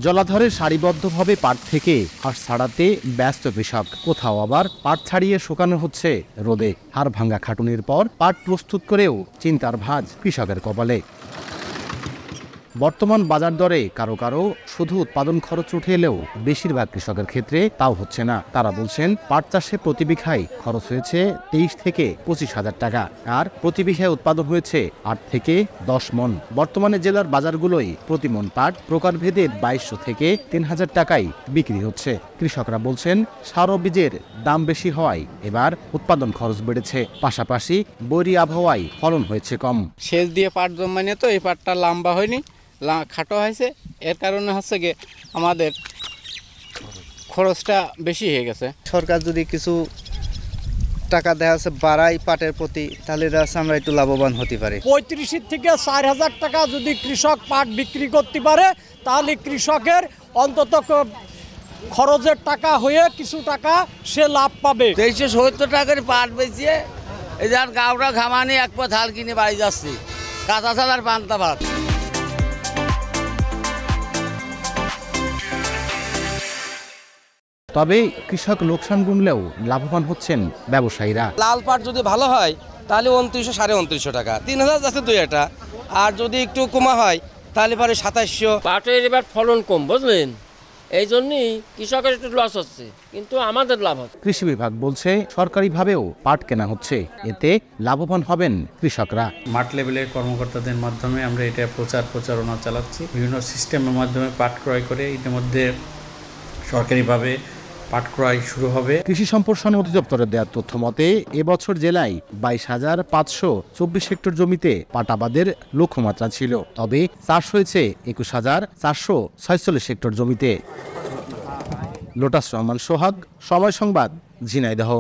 জলাধারে সারিবদ্ধভাবে পাট থেকে হাঁস ছাড়াতে ব্যস্ত কৃষক, কোথাও আবার পাট ছাড়িয়ে শুকানো হচ্ছে রোদে। হাড় ভাঙা খাটুনির পর পাট প্রস্তুত করেও চিন্তার ভাঁজ কৃষকের কপালে। বর্তমান বাজার দরে কারো কারো শুধু উৎপাদন খরচ উঠে এলেও বেশিরভাগ কৃষকের ক্ষেত্রে তাও হচ্ছে না। তারা বলছেন পাট চাষে প্রতি বিঘায় খরচ হয়েছে 23 থেকে 25,000 টাকা, আর প্রতি বিঘায় উৎপাদন হয়েছে 8 থেকে 10 মন। বর্তমানে জেলার বাজারগুলোই প্রতি মন পাট প্রকারভেদে 2200 থেকে 3000 টাকায় বিক্রি হচ্ছে। কৃষকরা বলছেন সার ও বীজের দাম বেশি হওয়ায় এবার উৎপাদন খরচ বেড়েছে, পাশাপাশি বৈরী আবহাওয়ায় ফলন হয়েছে কম। সেচ দিয়ে পাট জন্মানি তো এই পাটটা লম্বা হয়নি, খাটো হয়েছে, এর কারণে হচ্ছে গিয়ে আমাদের খরচটা বেশি হয়ে গেছে। সরকার যদি কিছু টাকা দেওয়া আছে বাড়াই পাটের প্রতি, তাহলে আমরা একটু লাভবান হতে পারি। 35 থেকে 4,000 টাকা যদি কৃষক পাট বিক্রি করতে পারে, তাহলে কৃষকের অন্তত খরচের টাকা হয়ে কিছু টাকা সে লাভ পাবে। 370 টাকার পাট বেচিয়ে এই যার গাওটা ঘামানি এক পা ধাল কিনে বাড়ি যাচ্ছি, কাঁচা চাল আর পান্তা ভাত। তবে কৃষক লোকসান গুনলেও লাভবান হচ্ছেন ব্যবসায়ীরা। লাল পাট যদি ভালো হয় তাহলে 2900 2,500 টাকা, 3,000 আছে 2 আর যদি একটু কমা হয় তাহলে পরে 2700। পাটের এবার ফলন কম, বুঝলেন, এই জন্যই কৃষকের একটু লস হচ্ছে, কিন্তু আমাদের লাভ হচ্ছে। কৃষি বিভাগ বলছে সরকারিভাবেও পাট কেনা হচ্ছে, এতে লাভবান হবেন কৃষকরা। মাঠ লেভেলের কর্মকর্তাদের মাধ্যমে আমরা এটা প্রচারণা চালাচ্ছি। বিভিন্ন সিস্টেমের মাধ্যমে পাট ক্রয় করে ইতিমধ্যে সরকারিভাবে পাট ক্রয় শুরু হবে। কৃষি সম্প্রসারণ অধিদপ্তরের দেওয়ার তথ্য মতে এবছর জেলায় 22,524 হেক্টর জমিতে পাট আবাদের লক্ষ্যমাত্রা ছিল, তবে চাষ হয়েছে 21,446 হেক্টর জমিতে। লোটাস রহমান সোহাগ, সময় সংবাদ, ঝিনাইদহ।